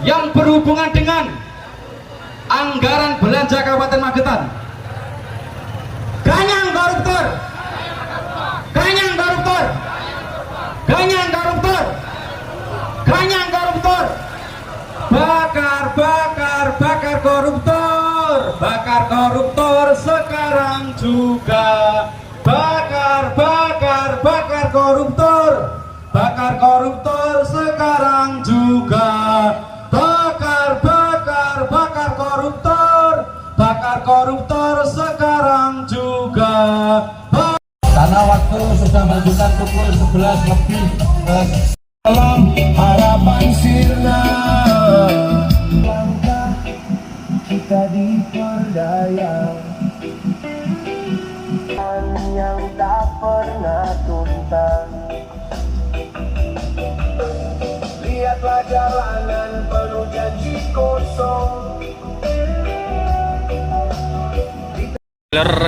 yang berhubungan dengan anggaran belanja Kabupaten Magetan. Ganyang koruptor, ganyang koruptor, ganyang koruptor, ganyang koruptor, bakar, bakar, bakar koruptor, bakar koruptor sekarang juga, bakar, bakar, bakar koruptor, bakar koruptor sekarang juga, bakar, bakar, bakar koruptor, bakar koruptor sekarang juga. Karena waktu sudah menunjukkan pukul 11 lebih. Dalam harapan sirna, langkah kita diperdaya, yang tak pernah tuntas. Lihatlah jalanan penuh janji kosong.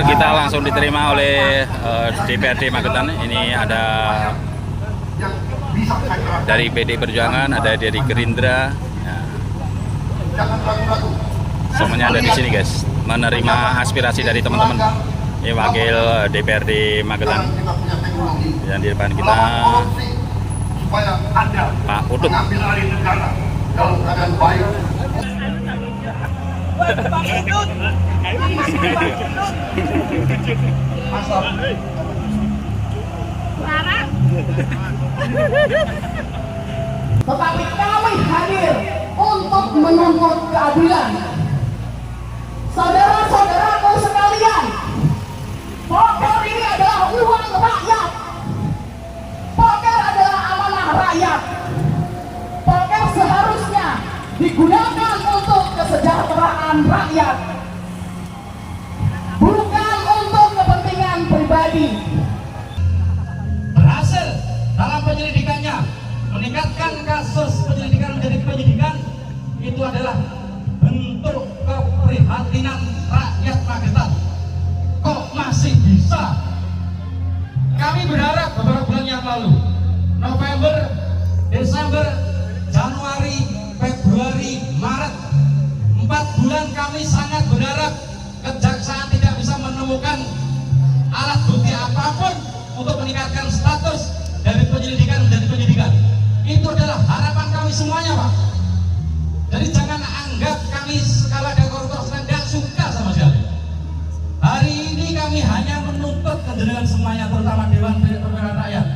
Kita langsung diterima oleh DPRD Magetan. Ini ada dari PD Perjuangan, ada dari Gerindra. Semuanya ada di sini, guys, menerima aspirasi dari teman-teman. Ini wakil DPRD Magetan. Dan di depan kita Pak Utut. Tetapi kami hadir untuk menuntut keadilan. Saudara-saudaraku sekalian, poker ini adalah uang rakyat. Poker adalah amanah rakyat. Poker seharusnya digunakan untuk kesejahteraan rakyat, bukan untuk kepentingan pribadi. Berhasil dalam penyelidikannya, meningkatkan kasus penyelidikan menjadi penyidikan, itu adalah bentuk keprihatinan rakyat Magetan. Kok masih bisa? Kami berharap beberapa bulan yang lalu, November, Desember, Januari, Februari, Maret, 4 bulan kami sangat berharap kejaksaan tidak bisa menemukan alat bukti apapun untuk meningkatkan status dari penyelidikan menjadi penyidikan. Itu adalah harapan kami semuanya, Pak. Jadi jangan anggap kami kalau ada koruptor tidak suka sama sekali. Hari ini kami hanya menuntut kejenengan semuanya, terutama Dewan Perwakilan Rakyat,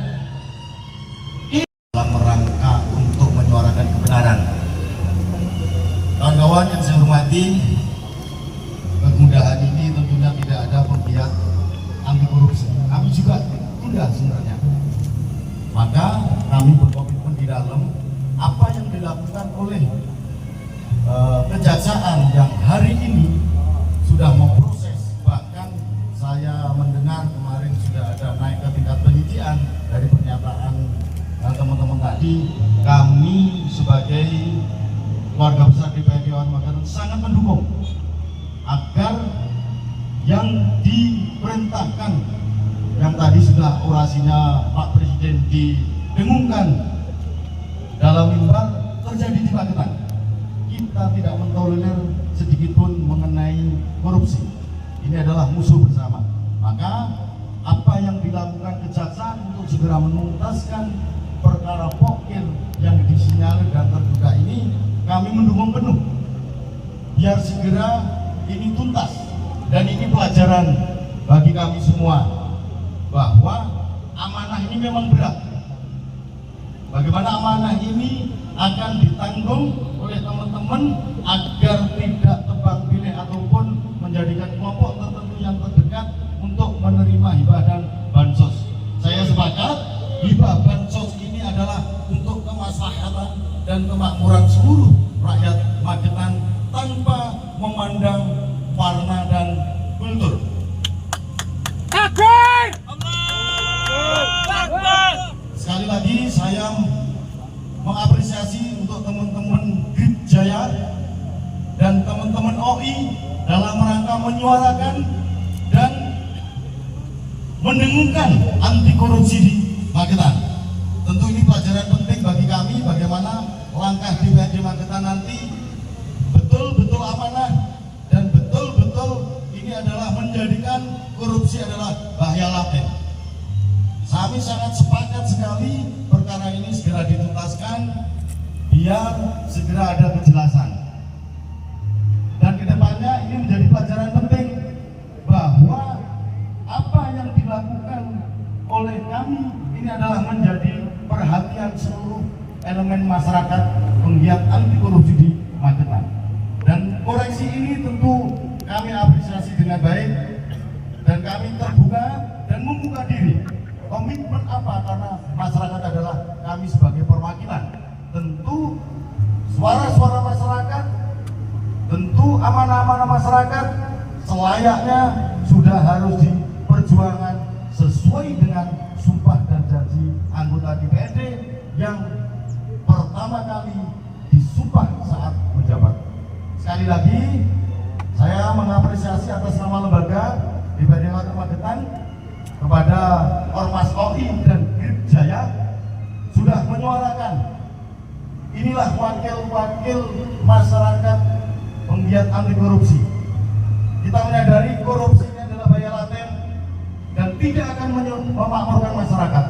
dalam rangka untuk menyuarakan kebenaran. Kawan-kawan yang saya hormati, kemudahan ini tentunya tidak ada pihak anti korupsi. Kami juga tidak sebenarnya. Maka kami berkomitmen di dalam apa yang dilakukan oleh kejaksaan yang hari ini sudah memproses. Bahkan saya mendengar kemarin sudah ada naik ke tingkat penyidikan. Dari pernyataan teman-teman tadi, kami sebagai keluarga besar DPRD Magetan sangat mendukung agar yang diperintahkan, yang tadi sudah orasinya Pak Presiden didengungkan dalam mimbar, terjadi di Magetan. Kita tidak mentolerir sedikit pun mengenai korupsi. Ini adalah musuh bersama. Maka apa yang dilakukan kejaksaan untuk segera menuntaskan perkara poker yang disinyalir dan terduga ini, kami mendukung penuh biar segera ini tuntas. Dan ini pelajaran bagi kami semua bahwa amanah ini memang berat. Bagaimana amanah ini akan ditanggung oleh teman-teman agar tidak tebang pilih ataupun menjadikan kelompok tertentu yang terdekat untuk menerima hibah dan bansos. Saya sepakat hibah bansos ini adalah untuk kemaslahatan dan kemakmuran seluruh rakyat Magetan tanpa memandang warna dan kultur. Takbir! Sekali lagi saya mengapresiasi untuk teman-teman Grid Jaya dan teman-teman OI dalam rangka menyuarakan dan mendengungkan anti korupsi di Magetan. Tentu ini pelajaran penting bagi kami bagaimana langkah DPRD Magetan nanti betul-betul amanah dan betul-betul ini adalah menjadikan korupsi adalah bahaya laten. Kami sangat sepakat sekali perkara ini segera dituntaskan biar segera ada kejelasan. Dan kedepannya ini menjadi pelajaran penting bahwa apa yang dilakukan oleh kami ini adalah menjadi perhatian seluruh elemen masyarakat penggiat anti korupsi di Magetan. Dan koreksi ini tentu kami apresiasi dengan baik dan kami terbuka dan membuka diri. Komitmen apa? Karena masyarakat adalah kami sebagai perwakilan. Tentu suara-suara masyarakat, tentu amanah-amanah masyarakat selayaknya sudah harus diperjuangkan sesuai dengan sumpah dan janji anggota DPRD yang pertama kali disumpah saat menjabat. Sekali lagi, saya mengapresiasi atas nama lembaga DPRD Magetan kepada Ormas OI dan Jaya sudah menyuarakan inilah wakil-wakil masyarakat penggiat anti korupsi. Kita menyadari korupsi ini adalah bahaya laten dan tidak akan memakmurkan masyarakat.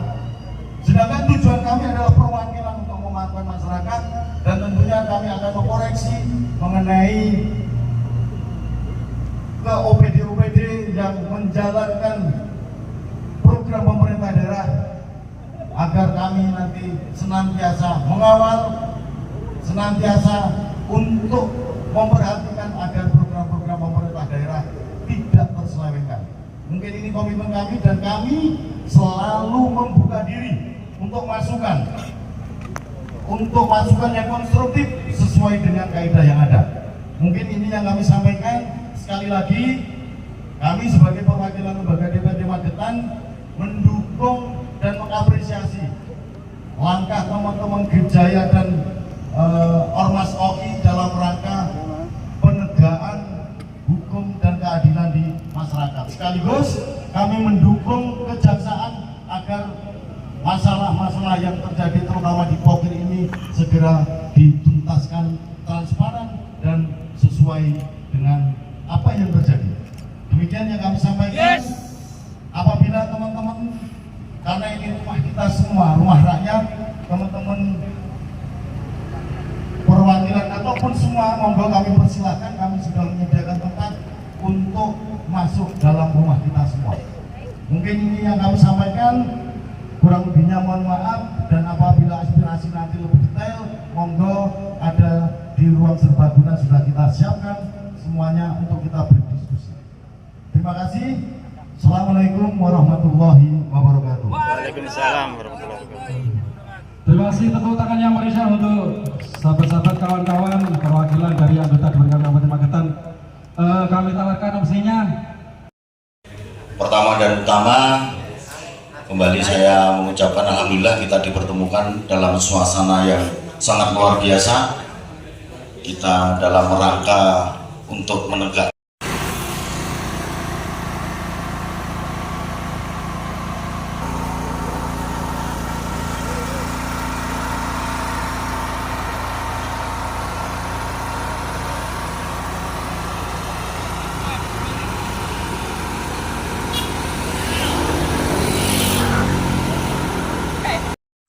Sedangkan tujuan kami adalah perwakilan untuk memakmurkan masyarakat dan tentunya kami akan mengkoreksi mengenai ke OPD-OPD yang menjalankan program pemerintah daerah agar kami nanti senantiasa mengawal, senantiasa untuk memperhatikan agar program-program pemerintah daerah tidak terselewengkan. Mungkin ini komitmen kami dan kami selalu membuka diri untuk masukan yang konstruktif sesuai dengan kaidah yang ada. Mungkin ini yang kami sampaikan. Sekali lagi, kami sebagai perwakilan lembaga DPRD Magetan mendukung dan mengapresiasi langkah teman-teman Gerjaya dan Ormas OI dalam rangka penegakan hukum dan keadilan di masyarakat. Sekaligus kami mendukung kejaksaan agar masalah-masalah yang terjadi terutama di Pokir ini segera dituntaskan transparan dan sesuai dengan apa yang terjadi. Demikian yang kami sampaikan. Apabila teman-teman, karena ini rumah kita semua, rumah rakyat, teman-teman perwakilan ataupun semua, monggo kami persilahkan, kami sudah menyediakan tempat untuk masuk dalam rumah kita semua. Mungkin ini yang kami sampaikan, kurang lebihnya mohon maaf, dan apabila aspirasi nanti lebih detail, monggo ada di ruang serbaguna sudah kita siapkan semuanya untuk kita berdiskusi. Terima kasih. Assalamualaikum warahmatullahi wabarakatuh. Waalaikumsalam warahmatullahi wabarakatuh. Terima kasih, tepuk tangan yang meriah untuk sahabat-sahabat, kawan-kawan perwakilan dari anggota DPRD Kabupaten Magetan. Kami tawarkan opsinya. Pertama dan utama, kembali saya mengucapkan alhamdulillah kita dipertemukan dalam suasana yang sangat luar biasa. Kita dalam rangka untuk menegakkan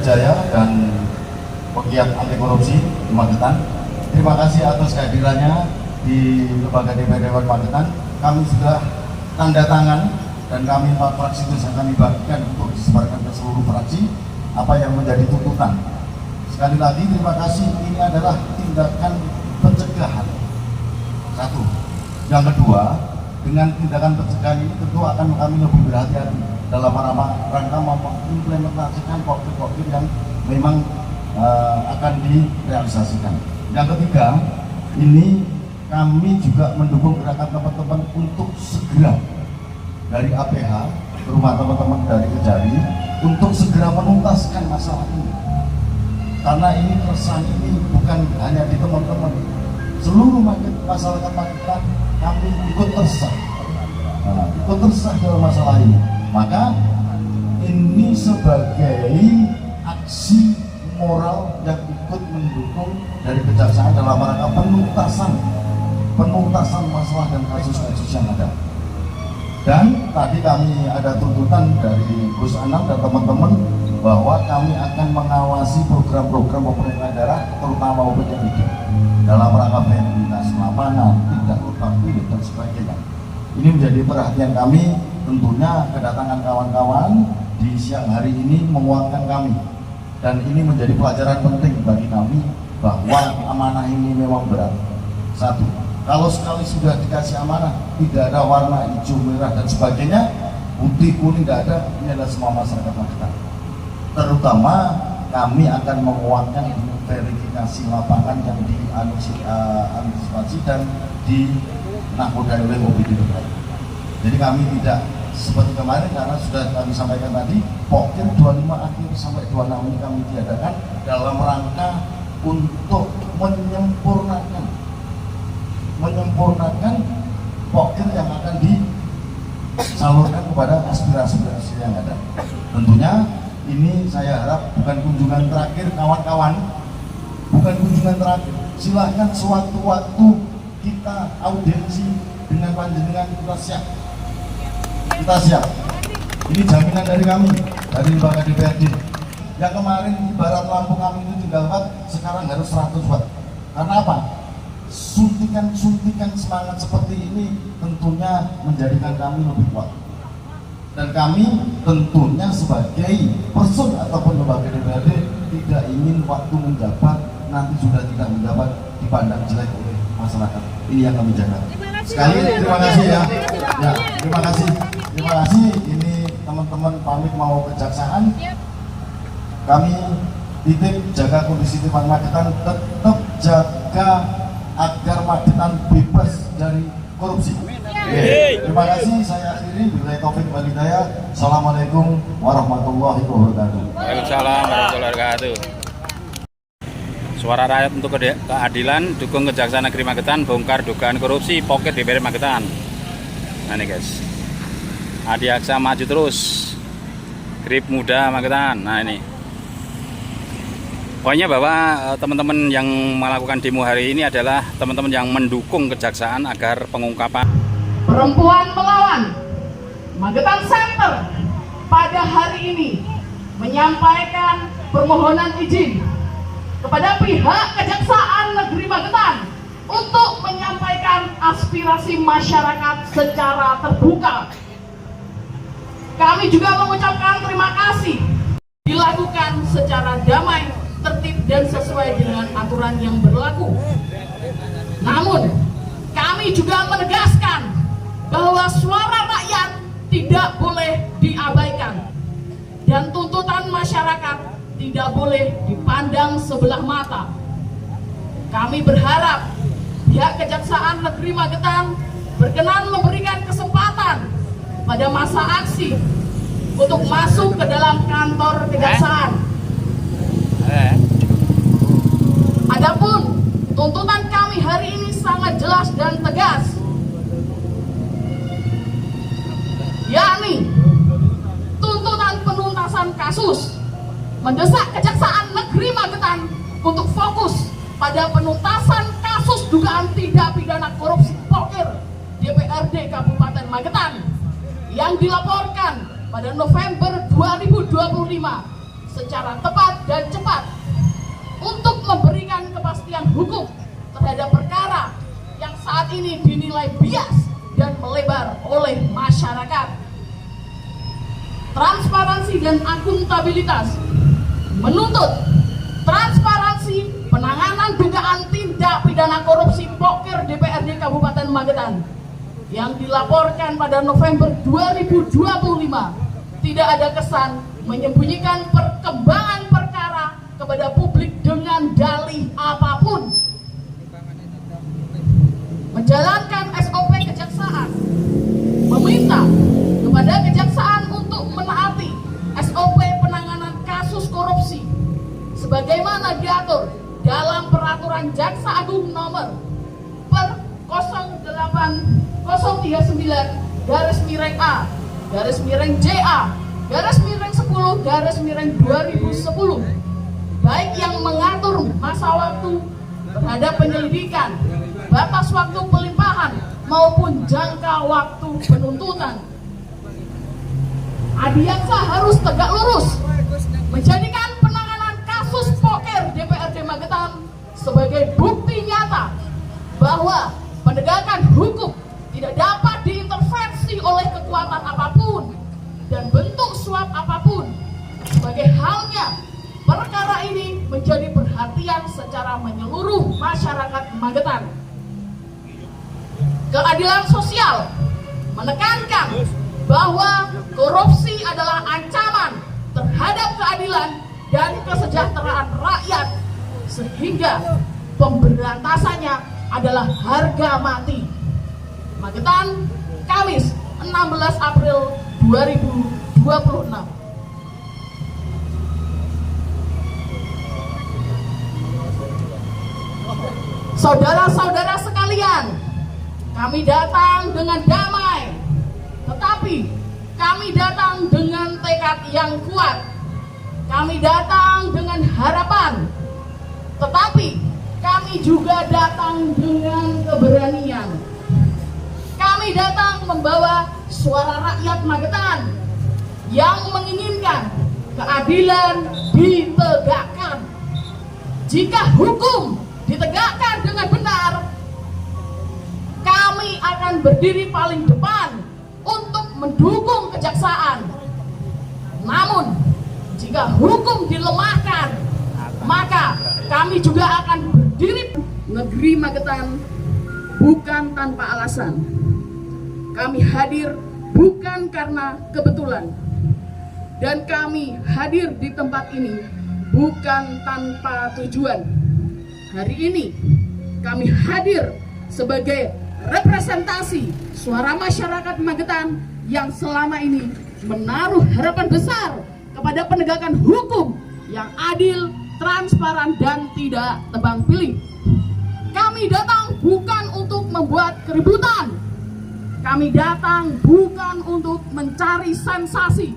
Jaya dan pegiat anti korupsi di Magetan. Terima kasih atas kehadirannya di lembaga DPRD Magetan. Kami sudah tanda tangan dan kami 4 fraksi itu akan dibagikan untuk disebarkan ke seluruh fraksi apa yang menjadi tuntutan. Sekali lagi terima kasih, ini adalah tindakan pencegahan. Satu. Yang kedua, dengan tindakan pencegahan ini tentu akan kami lebih berhati-hati dalam rangka mengimplementasikan pokok-pokok yang memang akan direalisasikan. Yang ketiga, ini kami juga mendukung gerakan teman-teman untuk segera dari APH ke rumah teman-teman dari Kejari untuk segera menuntaskan masalah ini. Karena ini keresahan ini bukan hanya di teman-teman, seluruh masyarakat Magetan kami ikut resah, dalam masalah ini. Maka ini sebagai aksi moral yang ikut ikut mendukung dari kejaksaan dalam rangka penuntasan masalah dan kasus-kasus yang ada. Dan tadi kami ada tuntutan dari Gus Anam dan teman-teman bahwa kami akan mengawasi program-program pemerintah daerah, terutama UPTMD, dalam rangka verifikasi lapangan, tidak utang pilih dan sebagainya. Ini menjadi perhatian kami. Tentunya kedatangan kawan-kawan di siang hari ini menguatkan kami, dan ini menjadi pelajaran penting bagi kami bahwa amanah ini memang berat. Satu, kalau sekali sudah dikasih amanah, tidak ada warna hijau, merah dan sebagainya, putih, kuning tidak ada, ini adalah semua masyarakat Magetan. Terutama kami akan menguatkan verifikasi lapangan yang diantisipasi dan dinakodai oleh OPD. Jadi kami tidak seperti kemarin, karena sudah kami sampaikan tadi, Pokir 25 akhir sampai 26 ini kami tiadakan dalam rangka untuk menyempurnakan Pokir yang akan disalurkan kepada aspirasi-aspirasi yang ada. Tentunya ini saya harap bukan kunjungan terakhir kawan-kawan, bukan kunjungan terakhir. Silahkan sewaktu waktu kita audiensi dengan panjenengan, kita siap. Ini jaminan dari kami, dari lembaga DPRD. Yang kemarin ibarat lampu kami itu tinggal watt, sekarang harus 100 watt. Karena apa? Suntikan semangat seperti ini tentunya menjadikan kami lebih kuat. Dan kami tentunya sebagai person ataupun lembaga DPRD tidak ingin waktu menjabat nanti sudah tidak menjabat dipandang jelek oleh masyarakat. Ini yang kami jaga. Sekali terima kasih ya. Terima kasih. Ini teman-teman pamit mau kejaksaan. Kami titip jaga kondisi Tipan Magetan, tetap jaga agar Magetan bebas dari korupsi. Terima kasih, saya akhiri. Billahi taufik wal hidayah. Assalamualaikum warahmatullahi wabarakatuh. Waalaikumsalam warahmatullahi wabarakatuh. Suara rakyat untuk keadilan, dukung Kejaksaan Negeri Magetan, bongkar dugaan korupsi Pokir DPR Magetan. Nah ini guys, Adi Aksa maju terus, Grip Muda Magetan. Nah ini pokoknya bahwa teman-teman yang melakukan demo hari ini adalah teman-teman yang mendukung kejaksaan agar pengungkapan Perempuan Melawan Magetan Center pada hari ini menyampaikan permohonan izin kepada pihak Kejaksaan Negeri Magetan untuk menyampaikan aspirasi masyarakat secara terbuka. Kami juga mengucapkan terima kasih dilakukan secara damai, tertib dan sesuai dengan aturan yang berlaku. Namun, kami juga menegaskan bahwa suara rakyat tidak boleh diabaikan dan tuntutan masyarakat tidak boleh dipandang sebelah mata. Kami berharap pihak Kejaksaan Negeri Magetan berkenan memberikan kesempatan pada masa aksi untuk masuk ke dalam kantor kejaksaan. Adapun tuntutan kami hari ini sangat jelas dan tegas, yakni tuntutan penuntasan kasus, mendesak Kejaksaan Negeri Magetan untuk fokus pada penuntasan kasus dugaan tindak pidana korupsi Pokir DPRD Kabupaten Magetan yang dilaporkan pada November 2025 secara tepat dan cepat untuk memberikan kepastian hukum terhadap perkara yang saat ini dinilai bias dan melebar oleh masyarakat. Transparansi dan akuntabilitas menuntut transparansi penanganan dugaan tindak pidana korupsi Pokir DPRD Kabupaten Magetan yang dilaporkan pada November 2025 tidak ada kesan menyembunyikan perkembangan perkara kepada publik dengan dalih apapun. Menjalankan SOP kejaksaan, meminta kepada kejaksaan untuk menaati SOP penanganan kasus korupsi sebagaimana diatur dalam peraturan Jaksa Agung nomor per 08039/A/JA/10/2010 baik yang mengatur masa waktu terhadap penyelidikan, batas waktu pelimpahan, maupun jangka waktu penuntutan. Adiaksa harus tegak lurus, menjadikan penanganan kasus poker DPRD Magetan sebagai bukti nyata bahwa penegakan hukum tidak dapat diintervensi oleh kekuatan apapun dan bentuk suap apapun. Sebagai halnya, perkara ini menjadi perhatian secara menyeluruh masyarakat Magetan. Keadilan sosial menekankan bahwa korupsi adalah ancaman terhadap keadilan dan kesejahteraan rakyat, sehingga pemberantasannya adalah harga mati. Magetan, Kamis 16 April 2026. Saudara-saudara sekalian, kami datang dengan damai, tetapi kami datang dengan tekad yang kuat. Kami datang dengan harapan, tetapi kami juga datang dengan keberanian. Kami datang membawa suara rakyat Magetan yang menginginkan keadilan ditegakkan. Jika hukum ditegakkan dengan benar, kami akan berdiri paling depan untuk mendukung kejaksaan. Namun, jika hukum dilemahkan, maka kami juga akan berdiri. Negeri Magetan bukan tanpa alasan. Kami hadir bukan karena kebetulan. Dan kami hadir di tempat ini bukan tanpa tujuan. Hari ini kami hadir sebagai representasi suara masyarakat Magetan yang selama ini menaruh harapan besar kepada penegakan hukum yang adil, transparan, dan tidak tebang pilih. Kami datang bukan untuk membuat keributan. Kami datang bukan untuk mencari sensasi.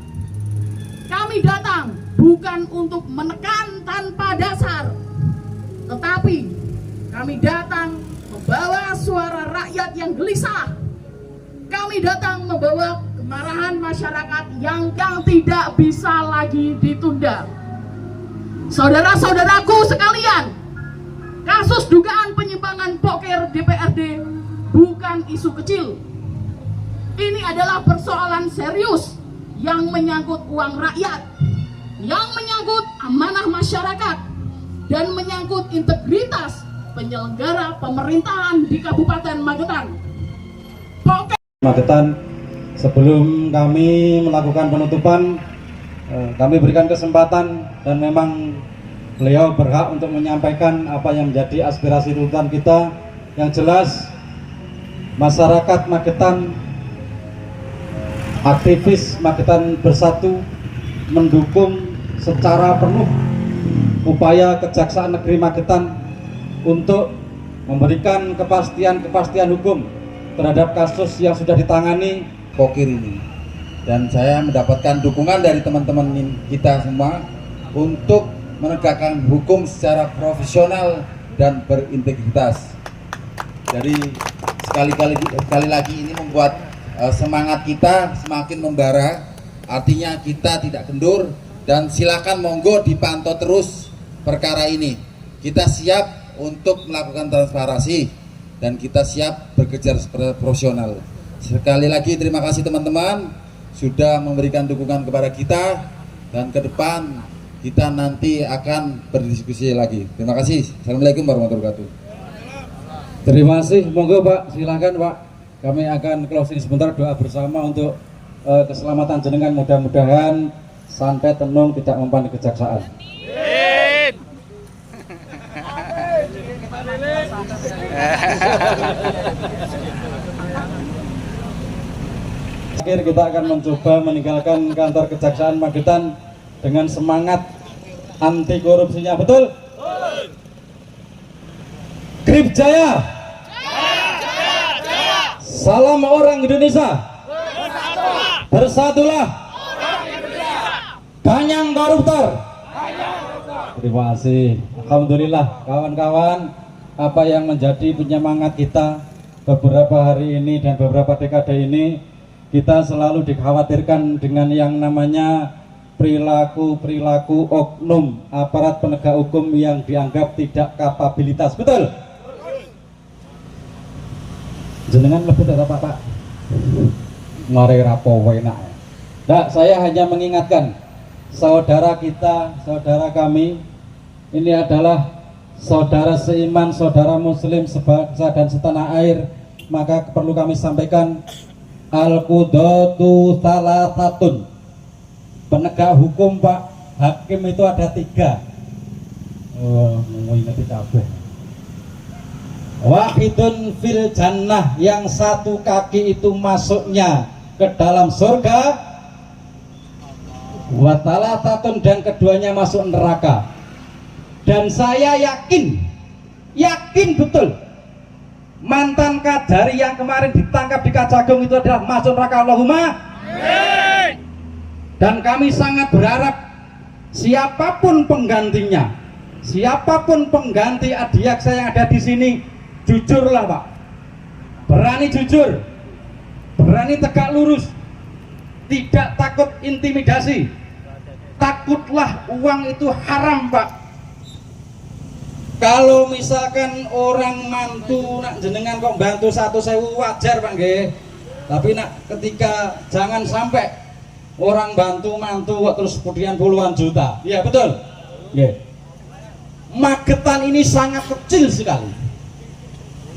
Kami datang bukan untuk menekan tanpa dasar. Tetapi kami datang membawa suara rakyat yang gelisah. Kami datang membawa kemarahan masyarakat yang tidak bisa lagi ditunda. Saudara-saudaraku sekalian, kasus dugaan penyimpangan poker DPRD bukan isu kecil. Ini adalah persoalan serius yang menyangkut uang rakyat, yang menyangkut amanah masyarakat, dan menyangkut integritas penyelenggara pemerintahan di Kabupaten Magetan. Magetan, sebelum kami melakukan penutupan, kami berikan kesempatan dan memang beliau berhak untuk menyampaikan apa yang menjadi aspirasi tuntutan kita. Yang jelas, masyarakat Magetan, aktivis Magetan Bersatu mendukung secara penuh upaya Kejaksaan Negeri Magetan untuk memberikan kepastian hukum terhadap kasus yang sudah ditangani poker ini. Dan saya mendapatkan dukungan dari teman-teman kita semua untuk menegakkan hukum secara profesional dan berintegritas. Jadi sekali lagi ini membuat semangat kita semakin membara. Artinya kita tidak kendur, dan silakan monggo dipantau terus perkara ini. Kita siap untuk melakukan transparansi dan kita siap bekerja profesional. Sekali lagi terima kasih teman-teman sudah memberikan dukungan kepada kita, dan ke depan kita nanti akan berdiskusi lagi. Terima kasih. Assalamualaikum warahmatullahi wabarakatuh. Terima kasih. Monggo Pak, silakan Pak. Kami akan closing sebentar, doa bersama untuk keselamatan jenengan. Mudah-mudahan santai, tenung, tidak mempan kejaksaan. Akhir kita akan mencoba meninggalkan kantor Kejaksaan Magetan dengan semangat anti korupsinya, betul? Grip Jaya. Salam orang Indonesia. Bersatulah. Ganyang koruptor. Terima kasih. Alhamdulillah kawan-kawan, apa yang menjadi penyemangat kita beberapa hari ini dan beberapa dekade ini, kita selalu dikhawatirkan dengan yang namanya perilaku oknum aparat penegak hukum yang dianggap tidak kapabilitas. Betul? Jenengan lebih dari Pak? Mari rapowo enak. Nah, saya hanya mengingatkan saudara kita, saudara kami, ini adalah saudara seiman, saudara muslim sebangsa dan setanah air. Maka perlu kami sampaikan, al-qudatu salasatun. Penegak hukum Pak, hakim itu ada 3. Oh, ingat kabeh. Wahidun fil jannah, yang satu kaki itu masuknya ke dalam surga. Wa talatatun, dan keduanya masuk neraka. Dan saya yakin betul mantan Kajari yang kemarin ditangkap di Kajagung itu adalah masuk neraka. Allahumma amin. Dan kami sangat berharap siapapun penggantinya, siapapun pengganti Adiaksa yang ada di sini, jujurlah Pak, berani jujur, berani tegak lurus, tidak takut intimidasi. Takutlah uang itu haram Pak. Kalau misalkan orang mantu nak jenengan kok bantu 1.000 wajar Pak nggih. Tapi nak ketika jangan sampai orang bantu mantu kok terus kemudian puluhan juta. Iya betul. Nggih. Magetan ini sangat kecil sekali.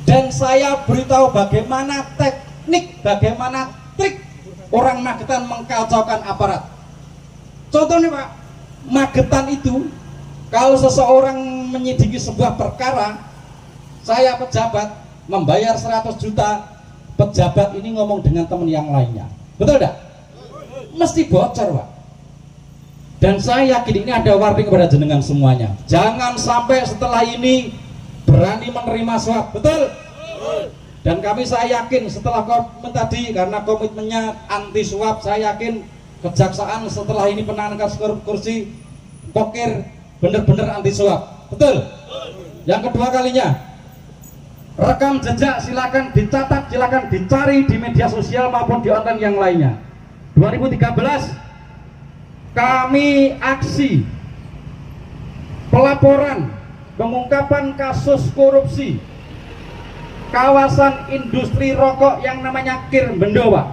Dan saya beritahu bagaimana teknik, bagaimana trik orang Magetan mengkacaukan aparat. Contohnya Pak, Magetan itu kalau seseorang menyidiki sebuah perkara, saya pejabat membayar 100 juta, pejabat ini ngomong dengan teman yang lainnya. Betul tidak? Mesti bocor Pak. Dan saya yakin ini ada warning kepada jenengan semuanya. Jangan sampai setelah ini berani menerima suap. Betul? Dan saya yakin setelah komitmen tadi, karena komitmennya anti suap, saya yakin kejaksaan setelah ini penanganan kasus korupsi pokir benar-benar anti suap. Betul? Yang kedua kalinya, rekam jejak silakan dicatat, silakan dicari di media sosial maupun di online yang lainnya. 2013 kami aksi pelaporan pengungkapan kasus korupsi kawasan industri rokok yang namanya Kir Bendo Pak.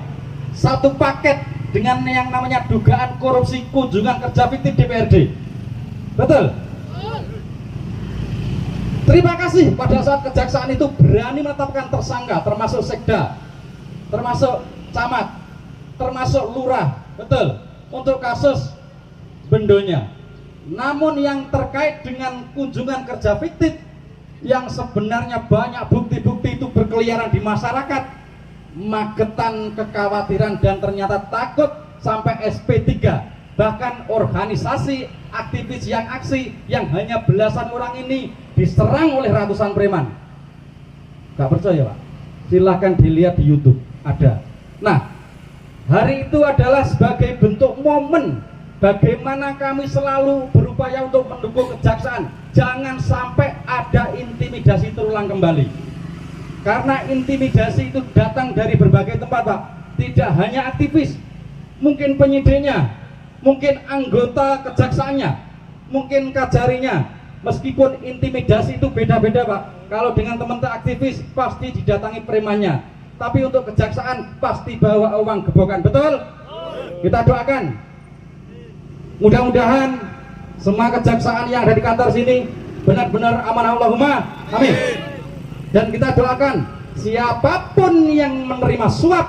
Satu paket dengan yang namanya dugaan korupsi kunjungan kerja fiktif DPRD. Betul? Terima kasih pada saat kejaksaan itu berani menetapkan tersangka, termasuk sekda, termasuk camat, termasuk lurah. Betul? Untuk kasus Bendonya. Namun yang terkait dengan kunjungan kerja fiktif yang sebenarnya banyak bukti-bukti itu berkeliaran di masyarakat, Magetan kekhawatiran dan ternyata takut sampai SP3, bahkan organisasi aktivis yang aksi yang hanya belasan orang ini diserang oleh ratusan preman. Gak percaya Pak? Silahkan dilihat di YouTube, ada. Nah, hari itu adalah sebagai bentuk momen bagaimana kami selalu berupaya untuk mendukung kejaksaan. Jangan sampai ada intimidasi terulang kembali. Karena intimidasi itu datang dari berbagai tempat Pak. Tidak hanya aktivis, mungkin penyidiknya, mungkin anggota kejaksaannya, mungkin kajarinya. Meskipun intimidasi itu beda-beda Pak. Kalau dengan teman-teman aktivis pasti didatangi premannya, tapi untuk kejaksaan pasti bawa uang gebokan. Betul? Kita doakan mudah-mudahan semua kejaksaan yang ada di kantor sini benar-benar amanah. Allahumma amin. Dan kita doakan siapapun yang menerima suap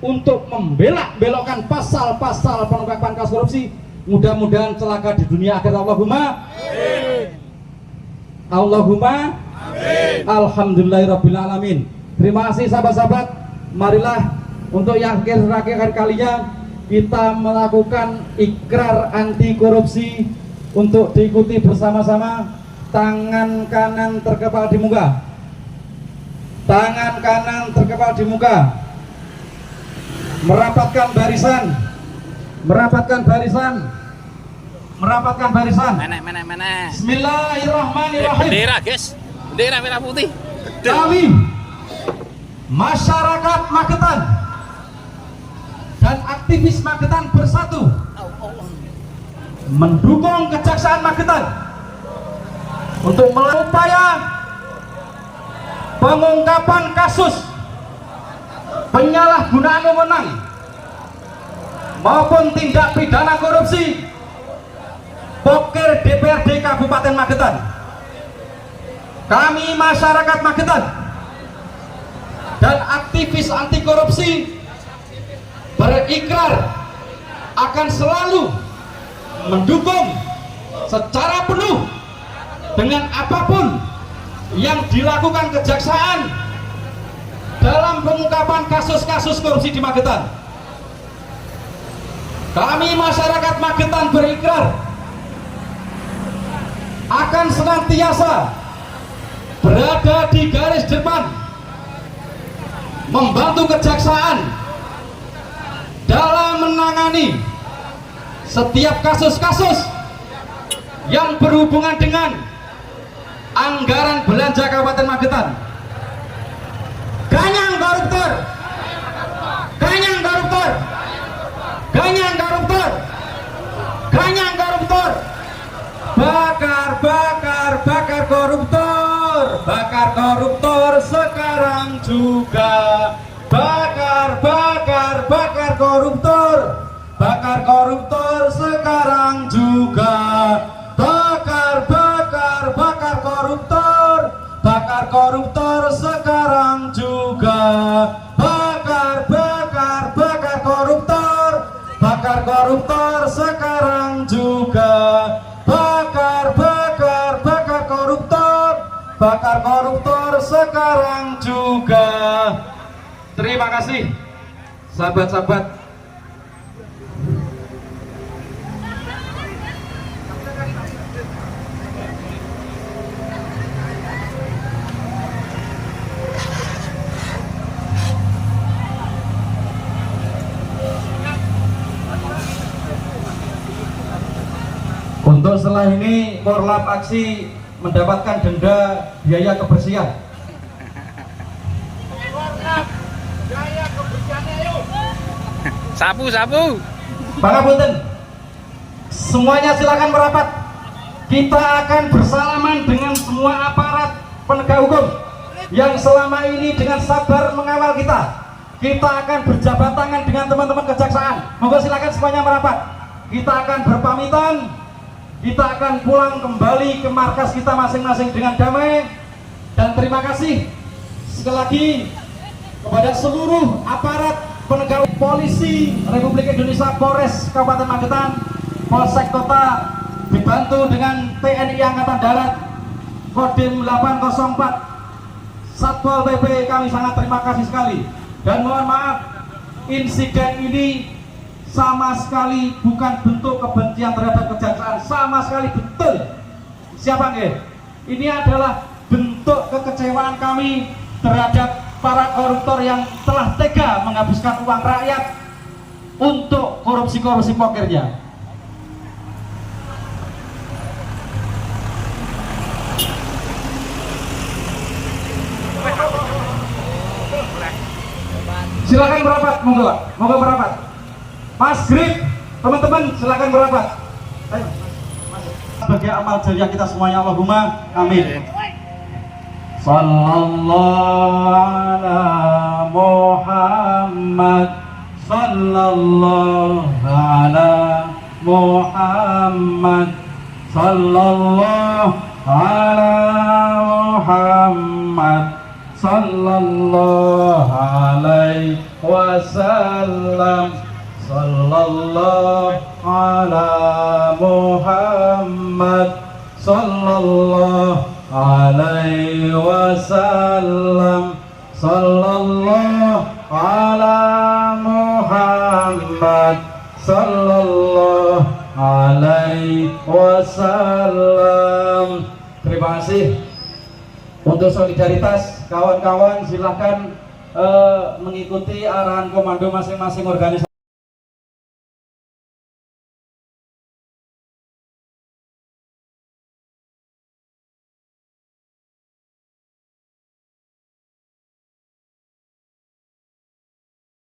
untuk membelok-belokkan pasal-pasal pengungkapan kasus korupsi, mudah-mudahan celaka di dunia akhirat. Allahumma amin. Allahumma amin. Alhamdulillahirabbil alamin. Terima kasih sahabat-sahabat. Marilah untuk yang akhir kalinya kita melakukan ikrar anti korupsi untuk diikuti bersama-sama. Tangan kanan terkepal di muka. Tangan kanan terkepal di muka. Merapatkan barisan. Merapatkan barisan. merapatkan barisan. Menek. Bismillahirrahmanirrahim. Bendera, guys. Bendera merah putih. Kami masyarakat Magetan dan aktivis Magetan bersatu mendukung Kejaksaan Magetan untuk melakukan upaya pengungkapan kasus penyalahgunaan wewenang maupun tindak pidana korupsi Poker DPRD Kabupaten Magetan. Kami masyarakat Magetan dan aktivis anti korupsi berikrar akan selalu mendukung secara penuh dengan apapun yang dilakukan kejaksaan dalam pengungkapan kasus-kasus korupsi di Magetan. Kami masyarakat Magetan berikrar akan senantiasa berada di garis depan membantu kejaksaan dalam menangani setiap kasus-kasus yang berhubungan dengan anggaran belanja Kabupaten Magetan. Ganyang koruptor, ganyang koruptor, ganyang koruptor, ganyang koruptor, bakar koruptor, bakar koruptor sekarang juga, bakar koruptor, bakar koruptor sekarang juga, bakar koruptor, bakar koruptor sekarang juga, bakar koruptor, bakar koruptor sekarang juga, bakar koruptor, bakar koruptor sekarang juga. Terima kasih sahabat-sahabat. Untuk setelah ini Korlap Aksi mendapatkan denda biaya kebersihan. Sapu. Pangapunten, semuanya silakan merapat. Kita akan bersalaman dengan semua aparat penegak hukum yang selama ini dengan sabar mengawal kita. Kita akan berjabat tangan dengan teman-teman kejaksaan. Moga silakan semuanya merapat. Kita akan berpamitan. Kita akan pulang kembali ke markas kita masing-masing dengan damai. Dan terima kasih sekali lagi kepada seluruh aparat penegak polisi Republik Indonesia, Polres Kabupaten Magetan, Polsek Kota, dibantu dengan TNI Angkatan Darat, Kodim 804, Satpol PP. Kami sangat terima kasih sekali. Dan mohon maaf, insiden ini sama sekali bukan bentuk kebencian terhadap kejaksaan, sama sekali betul. Siapa nggih? Ini adalah bentuk kekecewaan kami terhadap para koruptor yang telah tega menghabiskan uang rakyat untuk korupsi-korupsi pokernya. Silakan merapat, moga merapat. Mas Grip, teman-teman silakan merapat. Ayo, sebagai amal jariah kita semuanya, Allahumma amin. Sallallahu ala Muhammad, sallallahu ala Muhammad, sallallahu ala Muhammad, sallallahu alaihi wasallam. Sallallahu ala Muhammad, sallallahu alaihi wasallam. Sallallahu ala Muhammad, sallallahu alaihi wasallam. Terima kasih. Untuk solidaritas kawan-kawan silahkan mengikuti arahan komando masing-masing organisasi.